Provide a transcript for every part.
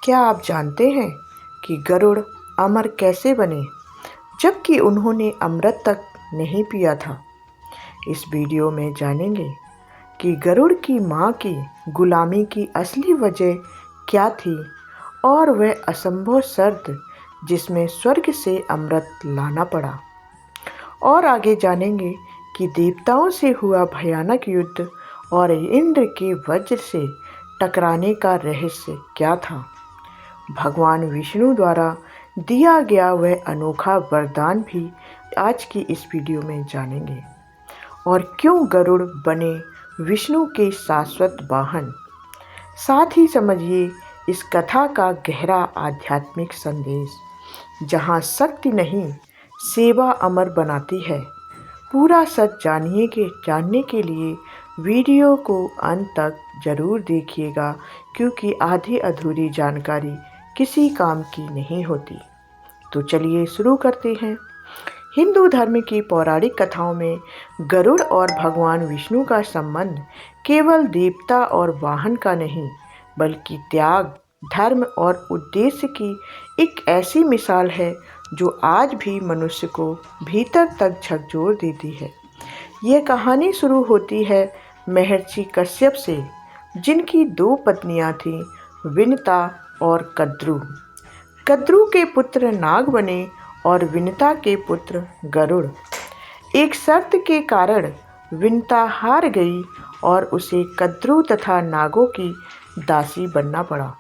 क्या आप जानते हैं कि गरुड़ अमर कैसे बने, जबकि उन्होंने अमृत तक नहीं पिया था? इस वीडियो में जानेंगे कि गरुड़ की माँ की गुलामी की असली वजह क्या थी और वह असंभव शर्त जिसमें स्वर्ग से अमृत लाना पड़ा। और आगे जानेंगे कि देवताओं से हुआ भयानक युद्ध और इंद्र के वज्र से टकराने का रहस्य क्या था। भगवान विष्णु द्वारा दिया गया वह अनोखा वरदान भी आज की इस वीडियो में जानेंगे। और क्यों गरुड़ बने विष्णु के शाश्वत वाहन। साथ ही समझिए इस कथा का गहरा आध्यात्मिक संदेश, जहाँ शक्ति नहीं सेवा अमर बनाती है। पूरा सच जानने के लिए वीडियो को अंत तक जरूर देखिएगा, क्योंकि आधी अधूरी जानकारी किसी काम की नहीं होती। तो चलिए शुरू करते हैं। हिंदू धर्म की पौराणिक कथाओं में गरुड़ और भगवान विष्णु का संबंध केवल देवता और वाहन का नहीं, बल्कि त्याग, धर्म और उद्देश्य की एक ऐसी मिसाल है जो आज भी मनुष्य को भीतर तक झकझोर देती है। यह कहानी शुरू होती है महर्षि कश्यप से, जिनकी दो पत्नियां थीं, विनता और कद्रु। कद्रु के पुत्र नाग बने और विनता के पुत्र गरुड़। एक शर्त के कारण विनता हार गई और उसे कद्रु तथा नागों की दासी बनना पड़ा।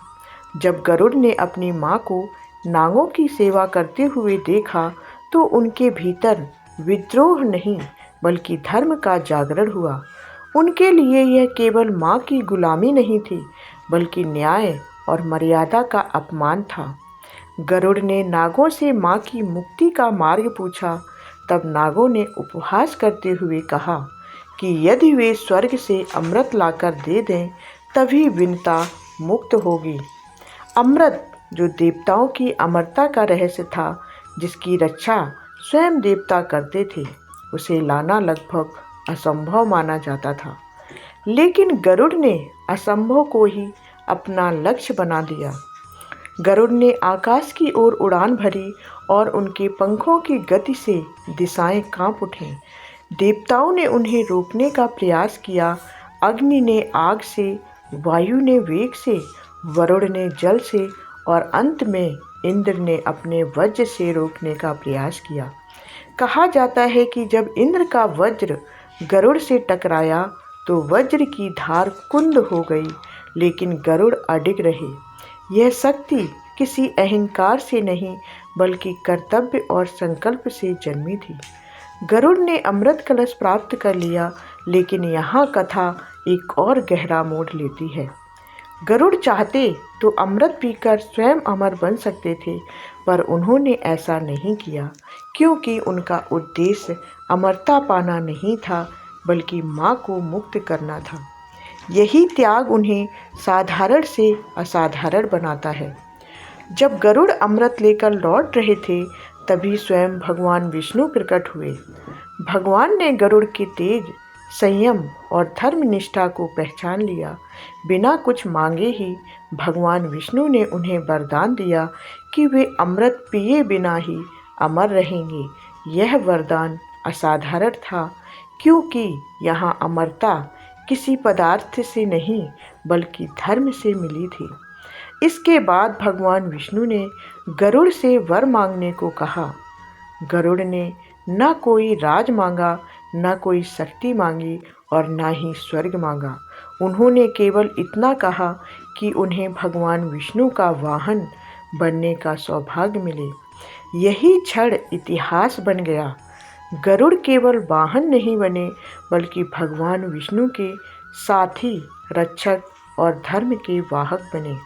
जब गरुड़ ने अपनी माँ को नागों की सेवा करते हुए देखा तो उनके भीतर विद्रोह नहीं बल्कि धर्म का जागरण हुआ। उनके लिए यह केवल माँ की गुलामी नहीं थी, बल्कि न्याय और मर्यादा का अपमान था। गरुड़ ने नागों से माँ की मुक्ति का मार्ग पूछा। तब नागों ने उपहास करते हुए कहा कि यदि वे स्वर्ग से अमृत लाकर दे दें तभी विनता मुक्त होगी। अमृत, जो देवताओं की अमरता का रहस्य था, जिसकी रक्षा स्वयं देवता करते थे, उसे लाना लगभग असंभव माना जाता था। लेकिन गरुड़ ने असंभव को ही अपना लक्ष्य बना दिया। गरुड़ ने आकाश की ओर उड़ान भरी और उनके पंखों की गति से दिशाएं कांप उठीं। देवताओं ने उन्हें रोकने का प्रयास किया। अग्नि ने आग से, वायु ने वेग से, वरुण ने जल से और अंत में इंद्र ने अपने वज्र से रोकने का प्रयास किया। कहा जाता है कि जब इंद्र का वज्र गरुड़ से टकराया तो वज्र की धार कुंद हो गई, लेकिन गरुड़ अडिग रहे। यह शक्ति किसी अहंकार से नहीं बल्कि कर्तव्य और संकल्प से जन्मी थी। गरुड़ ने अमृत कलश प्राप्त कर लिया, लेकिन यहाँ कथा एक और गहरा मोड़ लेती है। गरुड़ चाहते तो अमृत पीकर स्वयं अमर बन सकते थे, पर उन्होंने ऐसा नहीं किया, क्योंकि उनका उद्देश्य अमरता पाना नहीं था बल्कि माँ को मुक्त करना था। यही त्याग उन्हें साधारण से असाधारण बनाता है। जब गरुड़ अमृत लेकर लौट रहे थे तभी स्वयं भगवान विष्णु प्रकट हुए। भगवान ने गरुड़ के तेज, संयम और धर्मनिष्ठा को पहचान लिया। बिना कुछ मांगे ही भगवान विष्णु ने उन्हें वरदान दिया कि वे अमृत पिए बिना ही अमर रहेंगे। यह वरदान असाधारण था, क्योंकि यहाँ अमरता किसी पदार्थ से नहीं बल्कि धर्म से मिली थी। इसके बाद भगवान विष्णु ने गरुड़ से वर मांगने को कहा। गरुड़ ने न कोई राज मांगा, न कोई शक्ति मांगी और न ही स्वर्ग मांगा। उन्होंने केवल इतना कहा कि उन्हें भगवान विष्णु का वाहन बनने का सौभाग्य मिले। यही क्षण इतिहास बन गया। गरुड़ केवल वाहन नहीं बने बल्कि भगवान विष्णु के साथी, रक्षक और धर्म के वाहक बने।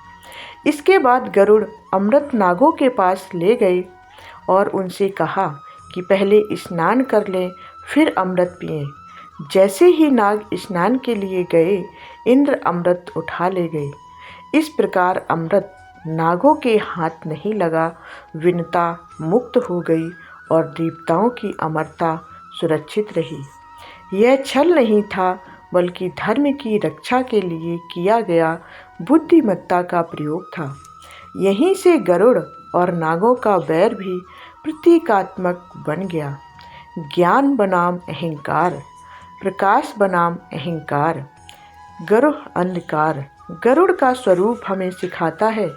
इसके बाद गरुड़ अमृत नागों के पास ले गए और उनसे कहा कि पहले स्नान कर लें, फिर अमृत पिएं। जैसे ही नाग स्नान के लिए गए, इंद्र अमृत उठा ले गए। इस प्रकार अमृत नागों के हाथ नहीं लगा। विनता मुक्त हो गई और देवताओं की अमरता सुरक्षित रही। यह छल नहीं था बल्कि धर्म की रक्षा के लिए किया गया बुद्धिमत्ता का प्रयोग था। यहीं से गरुड़ और नागों का वैर भी प्रतीकात्मक बन गया। ज्ञान बनाम अहंकार, प्रकाश बनाम अहंकार, गरुड़ अंधकार। गरुड़ का स्वरूप हमें सिखाता है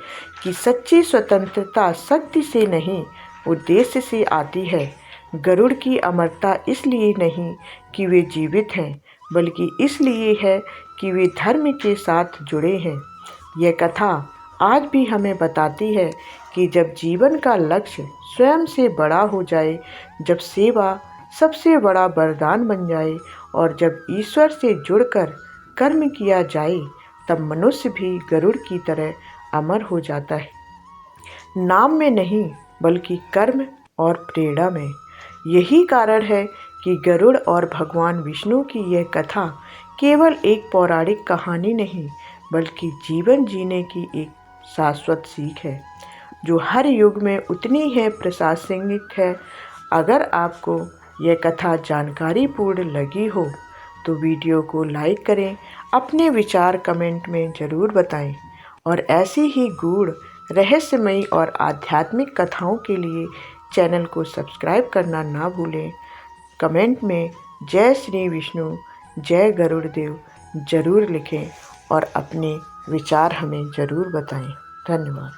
कि सच्ची स्वतंत्रता शक्ति से नहीं, उद्देश्य से आती है। गरुड़ की अमरता इसलिए नहीं कि वे जीवित हैं, बल्कि इसलिए है कि वे धर्म के साथ जुड़े हैं। यह कथा आज भी हमें बताती है कि जब जीवन का लक्ष्य स्वयं से बड़ा हो जाए, जब सेवा सबसे बड़ा वरदान बन जाए और जब ईश्वर से जुड़कर कर्म किया जाए, तब मनुष्य भी गरुड़ की तरह अमर हो जाता है। नाम में नहीं, बल्कि कर्म और प्रेरणा में। यही कारण है कि गरुड़ और भगवान विष्णु की यह कथा केवल एक पौराणिक कहानी नहीं, बल्कि जीवन जीने की एक शाश्वत सीख है, जो हर युग में उतनी है प्रासंगिक है। अगर आपको यह कथा जानकारीपूर्ण लगी हो तो वीडियो को लाइक करें, अपने विचार कमेंट में ज़रूर बताएं और ऐसी ही गूढ़, रहस्यमयी और आध्यात्मिक कथाओं के लिए चैनल को सब्सक्राइब करना ना भूलें। कमेंट में जय श्री विष्णु, जय गरुड़ देव ज़रूर लिखें और अपने विचार हमें ज़रूर बताएं। धन्यवाद।